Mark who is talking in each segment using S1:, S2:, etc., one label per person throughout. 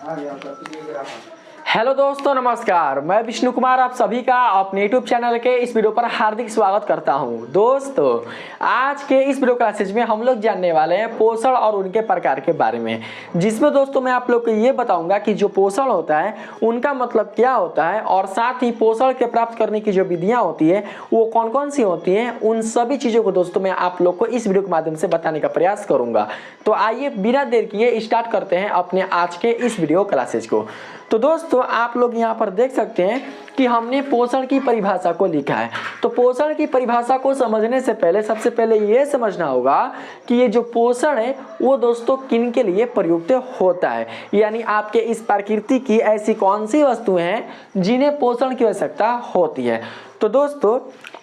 S1: Hello दोस्तों, नमस्कार। मैं विष्णु कुमार आप सभी का अपने यूट्यूब चैनल के इस वीडियो पर हार्दिक स्वागत करता हूं। दोस्तों, आज के इस वीडियो क्लासेज में हम लोग जानने वाले हैं पोषण और उनके प्रकार के बारे में, जिसमें दोस्तों मैं आप लोग को ये बताऊंगा कि जो पोषण होता है उनका मतलब क्या होता है, और साथ ही पोषण के प्राप्त करने की जो विधियाँ होती है वो कौन कौन सी होती हैं, उन सभी चीज़ों को दोस्तों मैं आप लोग को इस वीडियो के माध्यम से बताने का प्रयास करूँगा। तो आइए बिना देर किए स्टार्ट करते हैं अपने आज के इस वीडियो क्लासेज को। तो दोस्तों, आप लोग यहाँ पर देख सकते हैं कि हमने पोषण की परिभाषा को लिखा है। तो पोषण की परिभाषा को समझने से पहले सबसे पहले ये समझना होगा कि ये जो पोषण है वो दोस्तों किन के लिए प्रयुक्त होता है, यानी आपके इस प्रकृति की ऐसी कौन सी वस्तुएं हैं जिन्हें पोषण की आवश्यकता होती है। तो दोस्तों,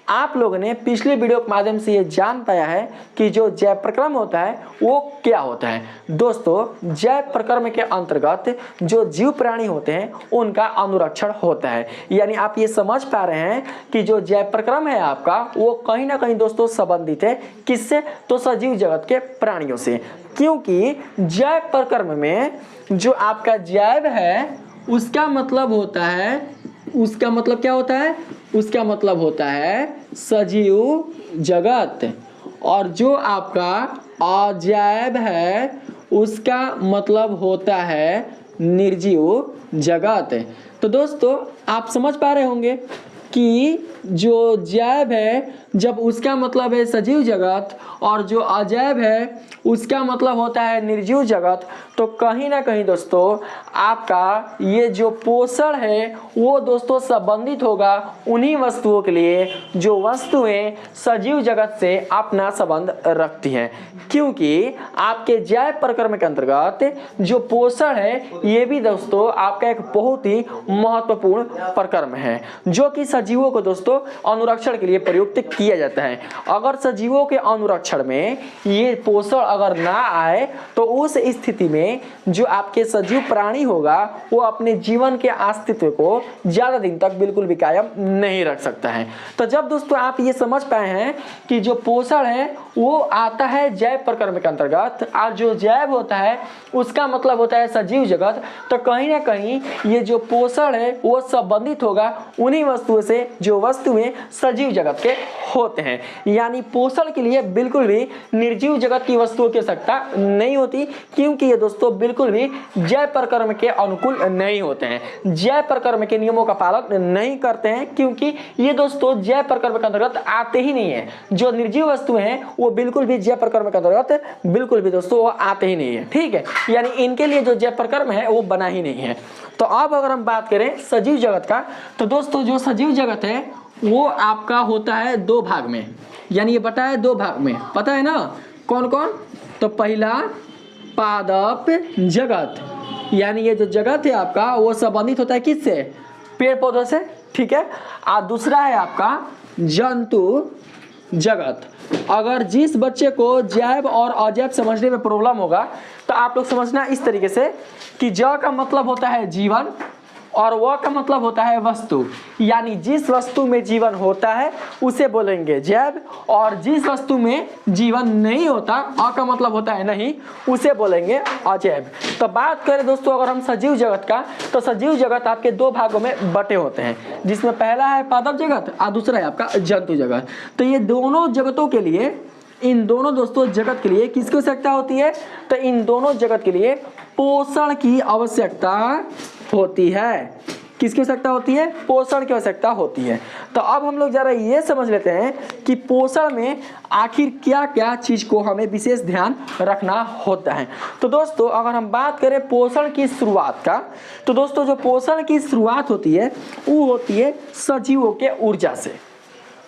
S1: आप लोगों ने पिछले वीडियो के माध्यम से ये जान पाया है कि जो जैव प्रक्रम होता है वो क्या होता है। दोस्तों, जैव प्रक्रम के अंतर्गत जो जीव प्राणी होते हैं उनका अनुरक्षण होता है, यानी आप ये समझ पा रहे हैं कि जो जैव प्रक्रम है आपका वो कहीं ना कहीं दोस्तों संबंधित है किससे, तो सजीव जगत के प्राणियों से। क्योंकि जैव प्रक्रम में जो आपका जैव है उसका मतलब होता है, उसका मतलब क्या होता है, उसका मतलब होता है सजीव जगत, और जो आपका अजैव है उसका मतलब होता है निर्जीव जगत। तो दोस्तों, आप समझ पा रहे होंगे कि जो जैव है जब उसका मतलब है सजीव जगत और जो अजैव है उसका मतलब होता है निर्जीव जगत, तो कहीं ना कहीं दोस्तों आपका ये जो पोषण है वो दोस्तों संबंधित होगा उन्हीं वस्तुओं के लिए जो वस्तुएं सजीव जगत से अपना संबंध रखती हैं। क्योंकि आपके जैव प्रक्रम के अंतर्गत जो पोषण है ये भी दोस्तों आपका एक बहुत ही महत्वपूर्ण प्रक्रम है जो कि सजीवों को दोस्तों अनुरक्षण के लिए प्रयुक्त किया जाता है। अगर सजीवों के अनुरक्षण में ये पोषण अगर ना आए तो उस स्थिति में जो आपके सजीव प्राणी होगा वो अपने जीवन के अस्तित्व को ज्यादा दिन तक बिल्कुल भी कायम नहीं रख सकता है। तो जब दोस्तों आप ये समझ पाए हैं कि जो पोषण है वो आता है जैव प्रक्रम के अंतर्गत और जो जैव होता है उसका मतलब होता है सजीव जगत, तो कहीं ना कहीं ये जो पोषण है वो संबंधित होगा उन्हीं वस्तुओं से जो वस्तुएं सजीव जगत के होते हैं। यानी पोषण के लिए बिल्कुल भी निर्जीव जगत की वस्तुओं की आवश्यकता नहीं होती, क्योंकि ये दोस्तों बिल्कुल भी जैव प्रक्रम के अनुकूल नहीं होते हैं, जैव प्रक्रम के नियमों का पालन नहीं करते हैं, क्योंकि ये दोस्तों जैव प्रक्रम के अंतर्गत आते ही नहीं है। जो निर्जीव वस्तुएं हैं वो बिल्कुल भी जैव प्रक्रम के अंतर्गत बिल्कुल भी दोस्तों वो आते ही नहीं है। ठीक है, यानी इनके लिए जो जैव प्रक्रम है वो बना ही नहीं है। तो अब अगर हम बात करें सजीव जगत का, तो दोस्तों जो सजीव जगत है वो आपका होता है दो भाग में, यानी ये बटा है दो भाग में, पता है ना कौन कौन। तो पहला पादप जगत, यानी ये जो जगत है आपका वो संबंधित होता है किससे, पेड़ पौधों से। ठीक है, और दूसरा है आपका जंतु जगत। अगर जिस बच्चे को जैव और अजैव समझने में प्रॉब्लम होगा तो आप लोग समझना इस तरीके से कि ज का मतलब होता है जीवन और व का मतलब होता है वस्तु, यानी जिस वस्तु में जीवन होता है उसे बोलेंगे जैव, और जिस वस्तु में जीवन नहीं होता, अ का मतलब होता है नहीं, उसे बोलेंगे अजैव। तो बात करें दोस्तों अगर हम सजीव जगत का, तो सजीव जगत आपके दो भागों में बटे होते हैं, जिसमें पहला है पादप जगत और दूसरा है आपका जंतु जगत। तो ये दोनों जगतों के लिए, इन दोनों दोस्तों जगत के लिए किसकी आवश्यकता होती है, तो इन दोनों जगत के लिए पोषण की आवश्यकता होती है। किसकी आवश्यकता होती है, पोषण की आवश्यकता होती है। तो अब हम लोग जरा ये समझ लेते हैं कि पोषण में आखिर क्या क्या चीज को हमें विशेष ध्यान रखना होता है। तो दोस्तों अगर हम बात करें पोषण की शुरुआत का, तो दोस्तों जो पोषण की शुरुआत होती है वो होती है सजीवों के ऊर्जा से।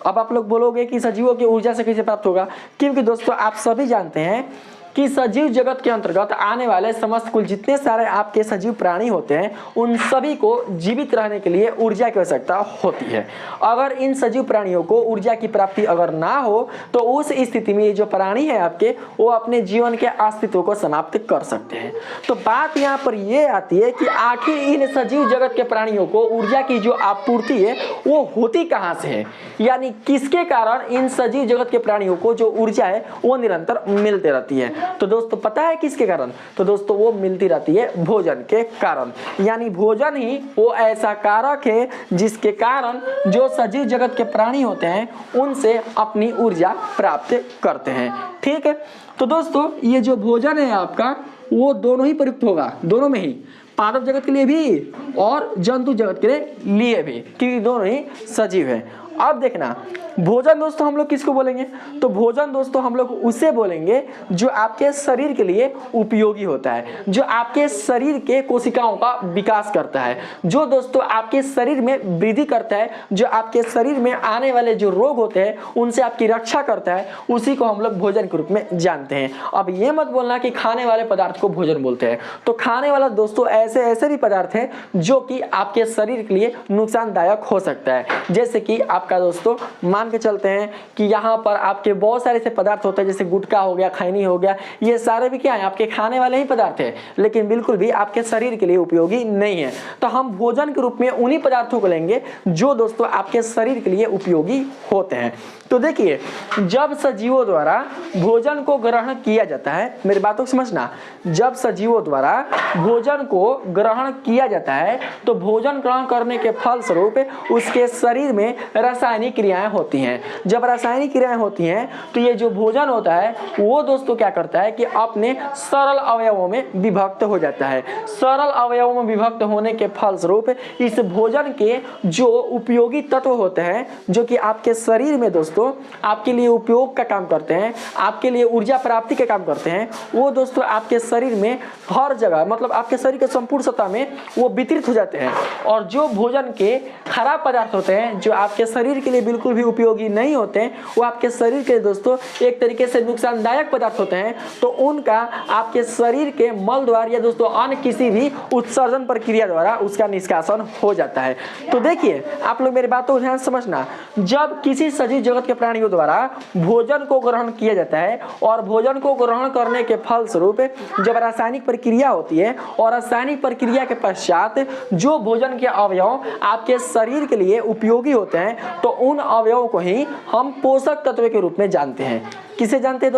S1: अब आप लोग बोलोगे कि सजीवों की ऊर्जा से कैसे प्राप्त होगा, क्योंकि दोस्तों आप सभी जानते हैं कि सजीव जगत के अंतर्गत आने वाले समस्त कुल जितने सारे आपके सजीव प्राणी होते हैं उन सभी को जीवित रहने के लिए ऊर्जा की आवश्यकता होती है। अगर इन सजीव प्राणियों को ऊर्जा की प्राप्ति अगर ना हो तो उस स्थिति में ये जो प्राणी है आपके वो अपने जीवन के अस्तित्व को समाप्त कर सकते हैं। तो बात यहाँ पर ये आती है कि आखिर इन सजीव जगत के प्राणियों को ऊर्जा की जो आपूर्ति है वो होती कहाँ से है, यानी किसके कारण इन सजीव जगत के प्राणियों को जो ऊर्जा है वो निरंतर मिलते रहती है। तो दोस्तों पता है किसके कारण? तो दोस्तों वो मिलती रहती है भोजन के कारण। यानी भोजन ही वो ऐसा कारक है जिसके कारण जो सजीव जगत के प्राणी होते हैं उनसे अपनी ऊर्जा प्राप्त करते हैं। ठीक है, तो दोस्तों ये जो भोजन है आपका वो दोनों ही प्रयुक्त होगा, दोनों में ही, पादप जगत के लिए भी और जंतु जगत के लिए भी, क्योंकि दोनों ही सजीव है। अब देखना भोजन दोस्तों हम लोग किसको बोलेंगे? तो भोजन दोस्तों हम लोग उसे बोलेंगे जो आपके शरीर के लिए उपयोगी होता है, जो आपके शरीर के कोशिकाओं का विकास करता है, जो दोस्तों आपके शरीर में वृद्धि करता है, जो आपके शरीर में आने वाले जो रोग होते हैं उनसे आपकी रक्षा करता है, उसी को हम लोग भोजन के रूप में जानते हैं। अब ये मत बोलना कि खाने वाले पदार्थ को भोजन बोलते हैं। तो खाने वाला दोस्तों ऐसे भी पदार्थ है जो कि आपके शरीर के लिए नुकसानदायक हो सकता है। जैसे कि आपका दोस्तों मान के चलते हैं कि यहाँ पर आपके बहुत सारे ऐसे पदार्थ होते हैं, जैसे गुटखा हो गया, खैनी हो गया, ये सारे भी क्या है? आपके खाने वाले ही पदार्थ है, लेकिन बिल्कुल भी आपके शरीर के लिए उपयोगी नहीं है। तो हम भोजन के रूप में उन्हीं पदार्थों को लेंगे जो दोस्तों आपके शरीर के लिए उपयोगी होते हैं। तो देखिए जब सजीवों द्वारा भोजन को ग्रहण किया जाता है, मेरी बातों को समझना, जब सजीवों द्वारा भोजन को ग्रहण किया जाता है तो भोजन ग्रहण करने के फलस्वरूप उसके शरीर में रासायनिक क्रियाएं होती हैं। जब रासायनिक क्रियाएं होती हैं तो ये जो भोजन होता है वो दोस्तों क्या करता है कि अपने सरल अवयवों में विभक्त हो जाता है। सरल अवयवों में विभक्त होने के फलस्वरूप इस भोजन के जो उपयोगी तत्व होते हैं, जो कि आपके शरीर में दोस्तों आपके लिए उपयोग का काम करते हैं, आपके लिए ऊर्जा प्राप्ति का काम करते हैं, वो दोस्तों आपके शरीर में हर जगह, मतलब आपके शरीर के संपूर्ण सतह में वो वितरित हो जाते हैं। और जो भोजन के खराब पदार्थ होते हैं जो आपके शरीर के लिए बिल्कुल भी उपयोगी नहीं होते हैं, वो आपके शरीर के दोस्तों एक तरीके से नुकसानदायक पदार्थ होते हैं, तो उनका आपके शरीर के मल द्वारा या दोस्तों अन्य किसी भी उत्सर्जन प्रक्रिया द्वारा उसका निष्कासन हो जाता है। तो देखिए आप लोग मेरी बातों को ध्यान समझना, जब किसी सजीव जगत के प्राणियों द्वारा भोजन को ग्रहण किया जाता है और भोजन को ग्रहण करने के फलस्वरूप जब रासायनिक प्रक्रिया होती है और रासायनिक प्रक्रिया के पश्चात जो भोजन के अवयव आपके शरीर के लिए उपयोगी होते हैं तो उन अवयवों को ही हम पोषक तत्व के रूप में जानते हैं। किसे जानते हैं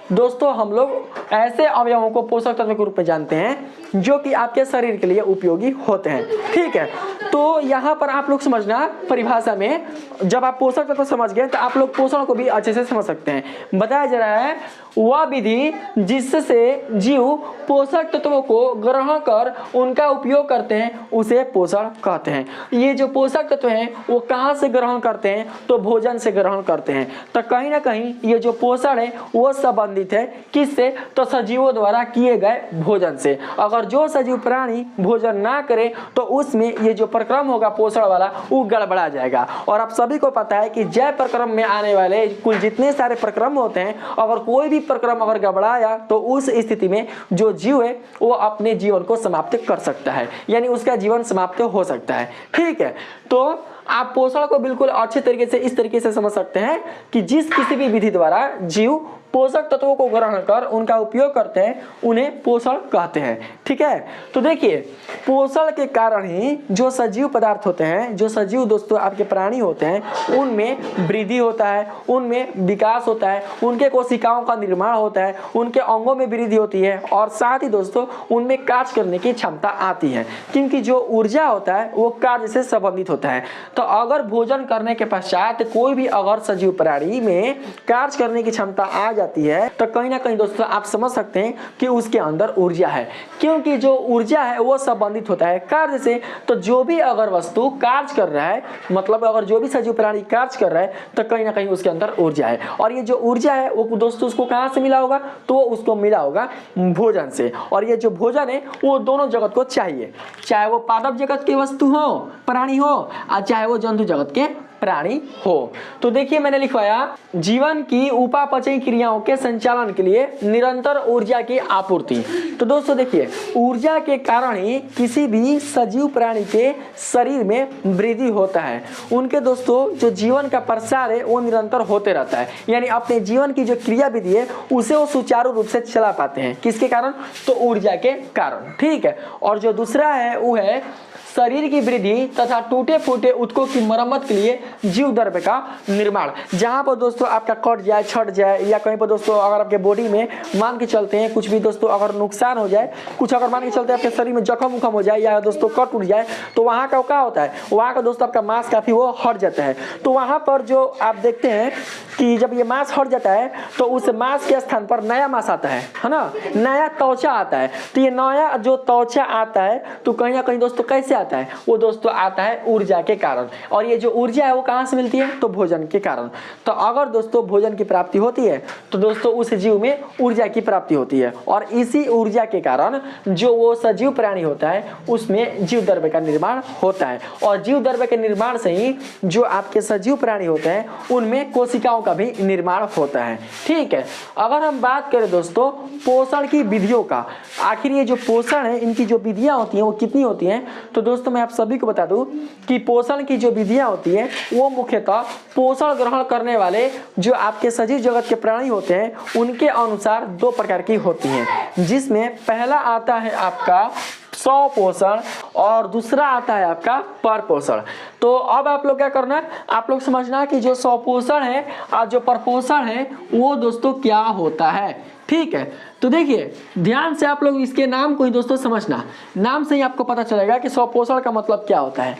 S1: दोस्तों हम लोग ऐसे अवयवों को पोषक तत्व के रूप में जानते हैं जो कि आपके शरीर के लिए उपयोगी होते हैं। ठीक है, तो यहाँ पर आप लोग समझना परिभाषा में, जब आप पोषक तत्व समझ गए तो आप लोग पोषण को भी अच्छे से समझ सकते हैं। बताया जा रहा है वह विधि जिससे जीव पोषक तत्वों को ग्रहण कर उनका उपयोग करते हैं उसे पोषण कहते हैं। ये जो पोषक तत्व हैं वो कहाँ से ग्रहण करते हैं? तो भोजन से ग्रहण करते हैं। तो कहीं ना कहीं ये जो पोषण है वो संबंधित है किससे? तो सजीवों द्वारा किए गए भोजन से। अगर जो सजीव प्राणी भोजन ना करे तो उसमें ये जो प्रक्रम होगा पोषण वाला वो गड़बड़ा जाएगा। और आप सभी को पता है कि जय प्रक्रम में आने वाले कुल जितने सारे प्रक्रम होते हैं, अगर कोई भी प्रक्रम अगर गड़बड़ाया तो उस स्थिति में जो जीव है वो अपने जीवन को समाप्त कर सकता है, यानी उसका जीवन समाप्त हो सकता है। ठीक है, तो आप पोषण को बिल्कुल अच्छे तरीके से इस तरीके से समझ सकते हैं कि जिस किसी भी विधि द्वारा जीव पोषक तत्वों को ग्रहण कर उनका उपयोग करते हैं उन्हें पोषण कहते हैं। ठीक है, तो देखिए पोषण के कारण ही जो सजीव पदार्थ होते हैं, जो सजीव दोस्तों आपके प्राणी होते हैं, उनमें वृद्धि होता है, उनमें विकास होता है, उनके कोशिकाओं का निर्माण होता है, उनके अंगों में वृद्धि होती है और साथ ही दोस्तों उनमें कार्य करने की क्षमता आती है, क्योंकि जो ऊर्जा होता है वो कार्य से संबंधित होता है। तो अगर भोजन करने के पश्चात कोई भी अगर सजीव प्राणी में कार्य करने की क्षमता आ जाती है तो कहीं ना कहीं दोस्तों आप समझ सकते हैं कि उसके अंदर ऊर्जा है, क्योंकि जो ऊर्जा है वो संबंधित होता है कार्य से। तो जो भी अगर वस्तु कार्य कर रहा है, मतलब अगर जो भी सजीव प्राणी कार्य कर रहा है तो कहीं ना कहीं उसके अंदर ऊर्जा है। और ये जो ऊर्जा है वो दोस्तों उसको कहाँ से मिला होगा? तो उसको मिला होगा भोजन से। और ये जो भोजन है वो दोनों जगत को चाहिए, चाहे वो पादप जगत की वस्तु हो, प्राणी हो, और चाहे वो जंतु जगत के प्राणी हो। तो देखिए मैंने लिखवाया जीवन की उपापचयी क्रियाओं के संचालन के लिए निरंतर ऊर्जा की आपूर्ति। तो दोस्तों देखिए ऊर्जा के कारण ही किसी भी सजीव प्राणी के शरीर में वृद्धि होता है, उनके दोस्तों जो जीवन का प्रसार है वो निरंतर होते रहता है, यानी अपने जीवन की जो क्रिया विधि है उसे वो सुचारू रूप से चला पाते हैं। किसके कारण? तो ऊर्जा के कारण। ठीक है, और जो दूसरा है वो है शरीर की वृद्धि तथा टूटे फूटे ऊतकों की मरम्मत के लिए जीव द्रव्य का निर्माण। जहाँ पर दोस्तों आपका कट जाए, छट जाए, या कहीं पर दोस्तों अगर आपके बॉडी में मान के चलते हैं कुछ भी दोस्तों अगर नुकसान हो जाए, कुछ अगर मान के चलते हैं आपके शरीर में जख्म उखम हो जाए या दोस्तों कट उठ जाए, तो वहाँ का क्या होता है, वहाँ का दोस्तों आपका मांस काफ़ी वो हट जाता है। तो वहाँ पर जो आप देखते हैं कि जब ये मांस हट जाता है तो उस मांस के स्थान पर नया मांस आता है ना, नया त्वचा आता है। तो ये नया जो त्वचा आता है तो कहीं ना कहीं दोस्तों कैसे आता है, वो दोस्तों आता है ऊर्जा के कारण। और ये जो ऊर्जा है वो कहाँ से मिलती है, तो भोजन के कारण। तो अगर दोस्तों भोजन की प्राप्ति होती है तो दोस्तों उस जीव में ऊर्जा की प्राप्ति होती है, और इसी ऊर्जा के कारण जो वो सजीव प्राणी होता है उसमें जीव द्रव्य का निर्माण होता है। और जीव द्रव्य के निर्माण से ही जो आपके सजीव प्राणी होते हैं उनमें कोशिकाओं का भी निर्माण होता है। ठीक है, अगर हम बात करें दोस्तों पोषण की विधियों का, आखिर ये जो पोषण है इनकी जो विधियां होती हैं वो कितनी होती हैं, तो दोस्तों मैं आप सभी को बता दूं कि पोषण की जो विधियां होती है वो मुख्यतः पोषण ग्रहण करने वाले जो आपके सजीव जगत के प्राणी होते हैं उनके अनुसार दो प्रकार की होती हैं, जिसमें पहला आता है आपका स्वपोषण और दूसरा आता है आपका परपोषण। तो अब आप लोग क्या करना है, आप लोग समझना कि जो स्वपोषण है और जो परपोषण है वो दोस्तों क्या होता है। ठीक है, तो देखिए ध्यान से आप लोग इसके नाम को ही दोस्तों समझना, नाम से ही आपको पता चलेगा कि स्वपोषण का मतलब क्या होता है।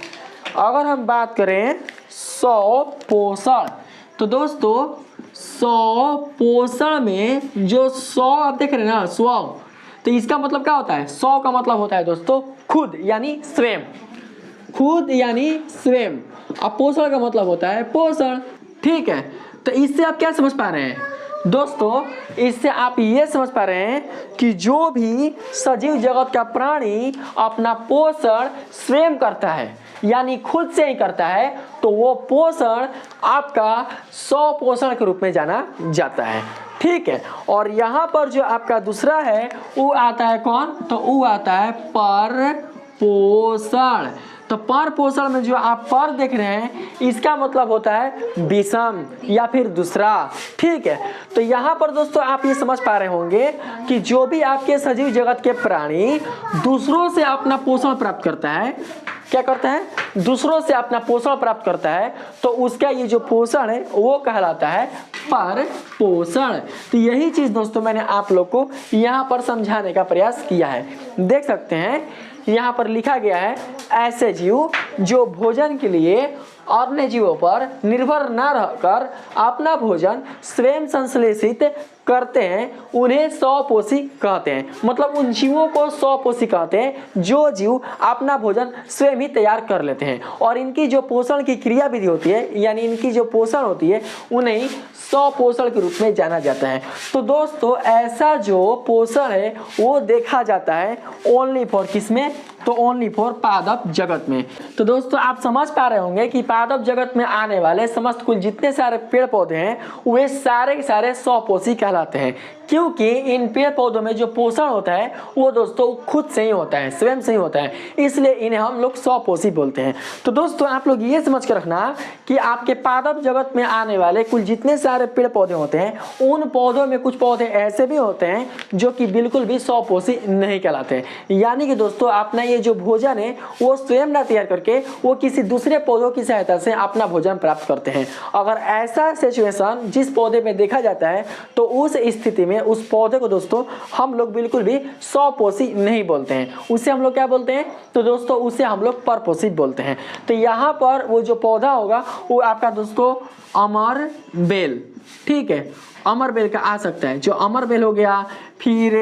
S1: अगर हम बात करें स्वपोषण तो दोस्तों स्वपोषण में जो स्व आप देख रहे हैं ना, स्व, तो इसका मतलब क्या होता है, स्व का मतलब होता है दोस्तों खुद यानी स्वयं, खुद यानी स्वयं। अब पोषण का मतलब होता है पोषण। ठीक है, तो इससे आप क्या समझ पा रहे हैं दोस्तों, इससे आप ये समझ पा रहे हैं कि जो भी सजीव जगत का प्राणी अपना पोषण स्वयं करता है यानी खुद से ही करता है तो वो पोषण आपका स्वपोषण के रूप में जाना जाता है। ठीक है, और यहाँ पर जो आपका दूसरा है वो आता है कौन, तो वो आता है परपोषण। तो परपोषण में जो आप पर देख रहे हैं इसका मतलब होता है विषम या फिर दूसरा। ठीक है, तो यहाँ पर दोस्तों आप ये समझ पा रहे होंगे कि जो भी आपके सजीव जगत के प्राणी दूसरों से अपना पोषण प्राप्त करता है, क्या करता है, दूसरों से अपना पोषण प्राप्त करता है, तो उसका ये जो पोषण है वो कहलाता है परपोषण। तो यही चीज दोस्तों मैंने आप लोग को यहाँ पर समझाने का प्रयास किया है। देख सकते हैं यहाँ पर लिखा गया है ऐसे जीव जो भोजन के लिए अन्य जीवों पर निर्भर न रहकर अपना भोजन स्वयं संश्लेषित करते हैं उन्हें स्वपोषी कहते हैं। मतलब उन जीवों को स्वपोषी कहते हैं जो जीव अपना भोजन स्वयं ही तैयार कर लेते हैं, और इनकी जो पोषण की क्रिया विधि होती है यानी इनकी जो पोषण होती है उन्हें स्वपोषण के रूप में जाना जाता है। तो दोस्तों ऐसा जो पोषण है वो देखा जाता है ओनली फॉर किसमें, तो ओनली फॉर पादप जगत में। तो दोस्तों आप समझ पा रहे होंगे कि पादप जगत में आने वाले समस्त कुल जितने सारे पेड़ पौधे हैं वे सारे के सारे स्वपोषी कहलाते हैं, क्योंकि इन पेड़ पौधों में जो पोषण होता है वो दोस्तों खुद से ही होता है, स्वयं से ही होता है, इसलिए इन्हें हम लोग स्वपोषी बोलते हैं। तो दोस्तों आप लोग ये समझ कर रखना कि आपके पादप जगत में आने वाले कुल जितने सारे पेड़ पौधे होते हैं उन पौधों में कुछ पौधे ऐसे भी होते हैं जो कि बिल्कुल भी स्वपोषी नहीं कहलाते, यानी कि दोस्तों अपना ये जो भोजन है वो स्वयं ना तैयार करके वो किसी दूसरे पौधों की सहायता से अपना भोजन प्राप्त करते हैं। अगर ऐसा सिचुएशन जिस पौधे में देखा जाता है तो उस स्थिति में उस पौधे को दोस्तों हम लोग बिल्कुल भी स्वपोषी नहीं बोलते हैं, उसे हम लोग क्या बोलते हैं, तो दोस्तों उसे हम लोग परपोषी बोलते हैं। तो यहाँ पर वो जो पौधा होगा वो आपका दोस्तों अमर बेल, ठीक है, अमर बेल का आ सकता है, जो अमर बेल हो गया, फिर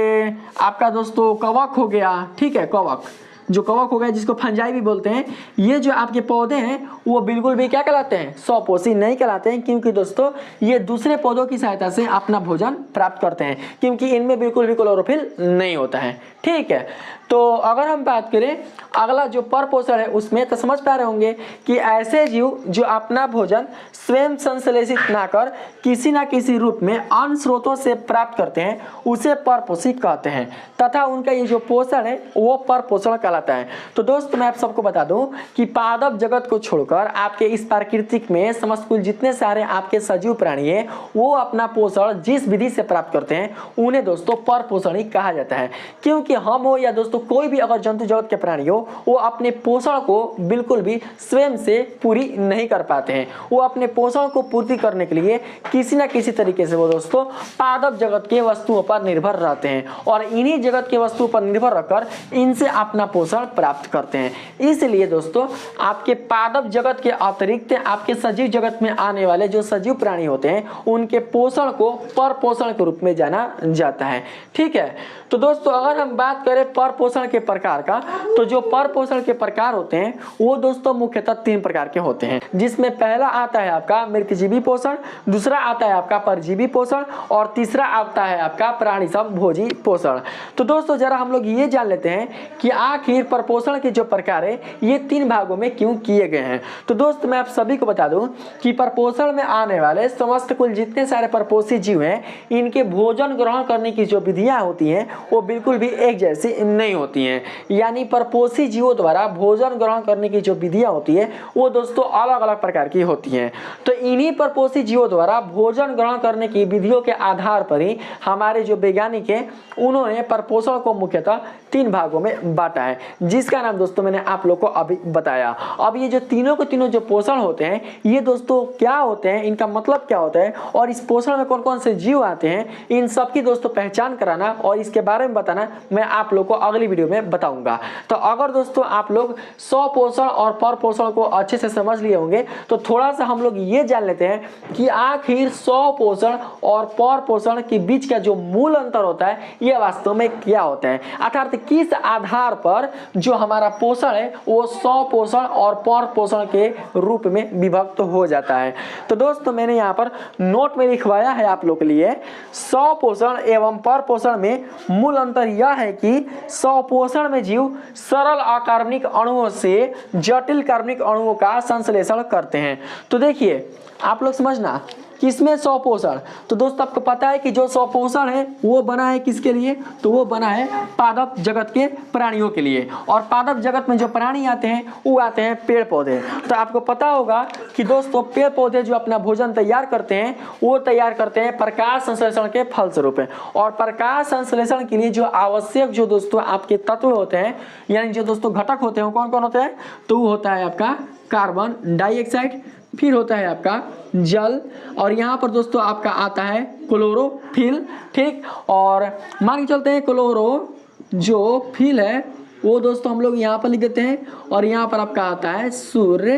S1: आपका दोस्तों कवक हो गया, ठीक है, कवक जो कवक हो गया जिसको फंजाई भी बोलते हैं, ये जो आपके पौधे हैं वो बिल्कुल भी क्या कहलाते हैं, स्वपोषी नहीं कहलाते हैं, क्योंकि दोस्तों ये दूसरे पौधों की सहायता से अपना भोजन प्राप्त करते हैं, क्योंकि इनमें बिल्कुल भी क्लोरोफिल नहीं होता है। ठीक है, तो अगर हम बात करें अगला जो परपोषण है उसमें, तो समझ पा रहे होंगे कि ऐसे जीव जो अपना भोजन स्वयं संश्लेषित ना कर किसी ना किसी रूप में अन्य स्रोतों से प्राप्त करते हैं उसे परपोषी कहते हैं, तथा उनका ये जो पोषण है वो परपोषण कहलाता है। तो दोस्त मैं आप सबको बता दूं कि पादप जगत को छोड़कर आपके इस प्राकृतिक में समस्त कुल जितने सारे आपके सजीव प्राणी है वो अपना पोषण जिस विधि से प्राप्त करते हैं उन्हें दोस्तों परपोषण ही कहा जाता है, क्योंकि हम हो या दोस्तों दोस्तों कोई भी अगर जंतु जगत के प्राणी हो वो अपने पोषण को बिल्कुल भी स्वयं से पूरी नहीं कर पाते हैं। वो अपने पोषण को पूर्ति करने के लिए किसी ना किसी तरीके से वो दोस्तों पादप जगत के वस्तुओं पर निर्भर रहते हैं और इन्हीं जगत के वस्तुओं पर निर्भर रखकर इनसे अपना पोषण प्राप्त करते हैं। इसलिए दोस्तों आपके पादप जगत के अतिरिक्त आपके सजीव जगत में आने वाले जो सजीव प्राणी होते हैं उनके पोषण को पर पोषण के रूप में जाना जाता है। ठीक है, तो दोस्तों अगर हम बात करें पर पोषण के प्रकार का, तो जो पर पोषण के प्रकार होते हैं वो दोस्तों मुख्यतः 3 प्रकार के होते हैं, जिसमें पहला आता है आपका मृतजीवी पोषण, दूसरा आता है आपका परजीवी पोषण और तीसरा आता है आपका प्राणी भोजी पोषण। तो दोस्तों जरा हम लोग ये जान लेते हैं कि आखिर परपोषण के जो प्रकार है ये 3 भागों में क्यों किए गए हैं। तो दोस्त मैं आप सभी को बता दूं कि परपोषण में आने वाले समस्त कुल जितने सारे परपोषी जीव हैं इनके भोजन ग्रहण करने की जो विधियां होती हैं वो बिल्कुल भी एक जैसी नहीं होती हैं। यानी परपोषी जीवों द्वारा भोजन ग्रहण करने की जो विधियां होती है वो दोस्तों अलग अलग प्रकार की होती हैं। तो इन्हीं परपोषी जीवों द्वारा भोजन ग्रहण करने की विधियों के आधार पर ही हमारे जो वैज्ञानिक हैं उन्होंने परपोषण को मुख्यतः 3 भागों में बांटा है, जिसका नाम दोस्तों मैंने आप लोग को अभी बताया। अब ये जो तीनों के तीनों जो पोषण होते हैं ये दोस्तों क्या होते हैं, इनका मतलब क्या होता है और इस पोषण में कौन कौन से जीव आते हैं, इन सब की दोस्तों पहचान कराना और इसके बारे में बताना मैं आप लोग को अगली वीडियो में बताऊंगा। तो अगर दोस्तों आप लोग स्वपोषण और परपोषण को अच्छे से समझ लिए होंगे तो थोड़ा सा हम लोग ये जान लेते हैं कि आखिर स्वपोषण और परपोषण के बीच का जो मूल अंतर होता है यह वास्तव में क्या होता है, अर्थात किस आधार पर जो हमारा पोषण है वो स्वपोषण और परपोषण के रूप में विभक्त हो जाता है। तो दोस्तों मैंने यहाँ पर नोट में लिखवाया है आप लोग के लिए, स्वपोषण एवं परपोषण में मूल अंतर यह है कि स्वपोषण में जीव सरल अकार्बनिक अणुओं से जटिल कार्बनिक अणुओं का संश्लेषण करते हैं। तो देखिए आप लोग समझना किसमें स्वपोषण, तो दोस्तों आपको पता है कि जो स्वपोषण है वो बना है किसके लिए, तो वो बना है पादप जगत के प्राणियों के लिए। और पादप जगत में जो प्राणी आते हैं वो आते हैं पेड़ पौधे। तो आपको पता होगा कि दोस्तों पेड़ पौधे जो अपना भोजन तैयार करते हैं वो तैयार करते हैं प्रकाश संश्लेषण के फलस्वरूप। और प्रकाश संश्लेषण के लिए जो आवश्यक जो दोस्तों आपके तत्व होते हैं यानी जो दोस्तों घटक होते हैं वो कौन कौन होते हैं, तो वो होता है आपका कार्बन डाइऑक्साइड, फिर होता है आपका जल और यहाँ पर दोस्तों आपका आता है क्लोरोफिल। ठीक, और मान के चलते हैं क्लोरो जो फिल है वो दोस्तों हम लोग यहाँ पर लिख देते हैं और यहाँ पर आपका आता है सूर्य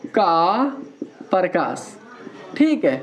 S1: का प्रकाश। ठीक है,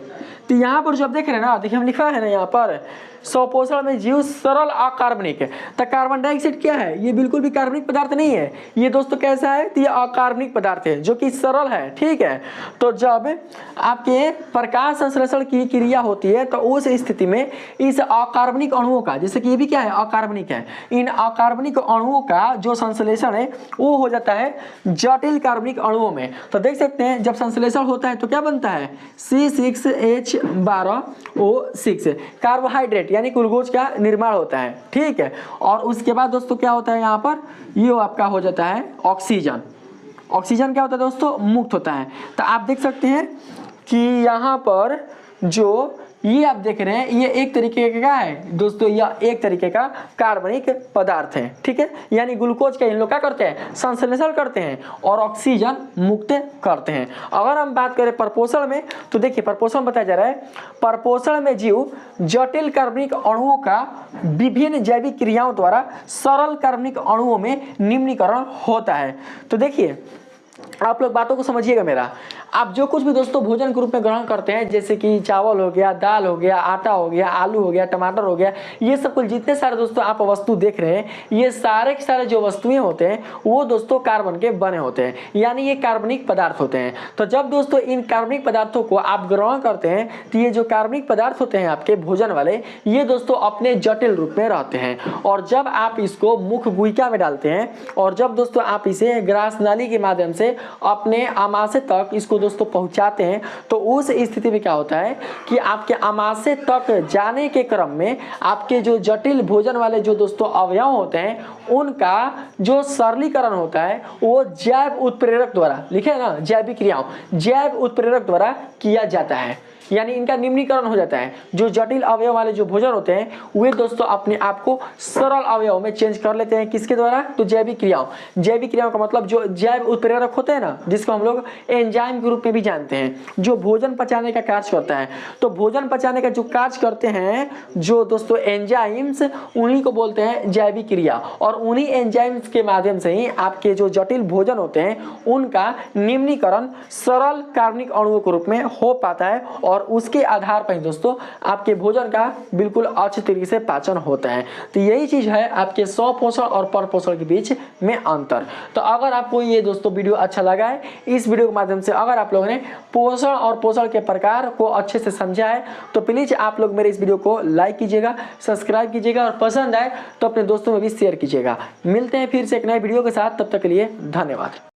S1: तो यहाँ पर जो आप देख रहे हैं ना, देखिए हम लिखा है ना यहाँ पर स्वपोषण में जीव सरल अकार्बनिक है। तो कार्बन डाइऑक्साइड क्या है, ये बिल्कुल भी कार्बनिक पदार्थ नहीं है, ये दोस्तों कैसा है, तो ये अकार्बनिक पदार्थ है जो कि सरल है। ठीक है, तो जब आपके प्रकाश संश्लेषण की क्रिया होती है तो उस स्थिति में इस अकार्बनिक अणुओं का, जैसे कि ये भी क्या है अकार्बनिक है, इन अकार्बनिक अणुओं का जो संश्लेषण है वो हो जाता है जटिल कार्बनिक अणुओं में। तो देख सकते हैं जब संश्लेषण होता है तो क्या बनता है C6H12O6 कार्बोहाइड्रेट यानी ग्लूकोज का निर्माण होता है। ठीक है, और उसके बाद दोस्तों क्या होता है यहाँ पर, ये आपका हो जाता है ऑक्सीजन। ऑक्सीजन क्या होता है दोस्तों, मुक्त होता है। तो आप देख सकते हैं कि यहाँ पर जो ये आप देख रहे हैं ये एक तरीके का है दोस्तों, यह एक तरीके का कार्बनिक पदार्थ है। ठीक है, यानी ग्लूकोज का इन लोग क्या करते हैं, संश्लेषण करते हैं और ऑक्सीजन मुक्त करते हैं। अगर हम बात करें परपोषण में तो देखिए परपोषण बताया जा रहा है, परपोषण में जीव जटिल कार्बनिक अणुओं का विभिन्न जैविक क्रियाओं द्वारा सरल कार्बनिक अणुओं में निम्नीकरण होता है। तो देखिए आप लोग बातों को समझिएगा मेरा, आप जो कुछ भी दोस्तों भोजन के रूप में ग्रहण करते हैं जैसे कि चावल हो गया, दाल हो गया, आटा हो गया, आलू हो गया, टमाटर हो गया, ये सब कुछ जितने सारे दोस्तों आप वस्तु देख रहे हैं ये सारे के सारे जो वस्तुएं होते हैं वो दोस्तों कार्बन के बने होते हैं, यानी ये कार्बनिक पदार्थ होते हैं। तो जब दोस्तों इन कार्बनिक पदार्थों को आप ग्रहण करते हैं तो ये जो कार्बनिक पदार्थ होते हैं आपके भोजन वाले ये दोस्तों अपने जटिल रूप में रहते हैं। और जब आप इसको मुख गुहिका में डालते हैं और जब दोस्तों आप इसे ग्रास नाली के माध्यम से अपने आमाशय तक इसको दोस्तों पहुंचाते हैं तो उस स्थिति में क्या होता है कि आपके आमाशय तक जाने के क्रम में आपके जो जटिल भोजन वाले जो दोस्तों अवयव होते हैं उनका जो सरलीकरण होता है वो जैव उत्प्रेरक द्वारा, लिखे ना जैविक क्रियाओं, जैव उत्प्रेरक द्वारा किया जाता है। यानी इनका निम्नीकरण हो जाता है। जो जटिल अवयव वाले जो भोजन होते हैं वे दोस्तों अपने आप को सरल अवयव में चेंज कर लेते हैं। किसके द्वारा? तो जैविक क्रियाओं। जैविक क्रियाओं का मतलब जो जैव उत्प्रेरक होते हैं ना, जिसको हम लोग एंजाइम के रूप में भी जानते हैं, जो भोजन पचाने का कार्य करता है। तो भोजन पचाने का जो कार्य करते हैं जो दोस्तों एंजाइम्स, उन्हीं को बोलते हैं जैविक क्रिया। और उन्हीं एंजाइम्स के माध्यम से ही आपके जो जटिल भोजन होते हैं उनका निम्नीकरण सरल कार्बनिक अणुओं के रूप में हो पाता है और उसके आधार पर दोस्तों आपके भोजन का बिल्कुल अच्छे तरीके से पाचन होता है। तो यही चीज है आपके स्वपोषण और परपोषण के बीच में अंतर। तो अगर आपको ये दोस्तों वीडियो अच्छा लगा है, इस वीडियो के माध्यम से अगर आप लोगों ने पोषण और पोषण के प्रकार को अच्छे से समझा है तो प्लीज आप लोग मेरे इस वीडियो को लाइक कीजिएगा, सब्सक्राइब कीजिएगा और पसंद आए तो अपने दोस्तों में भी शेयर कीजिएगा। मिलते हैं फिर से एक नए वीडियो के साथ, तब तक के लिए धन्यवाद।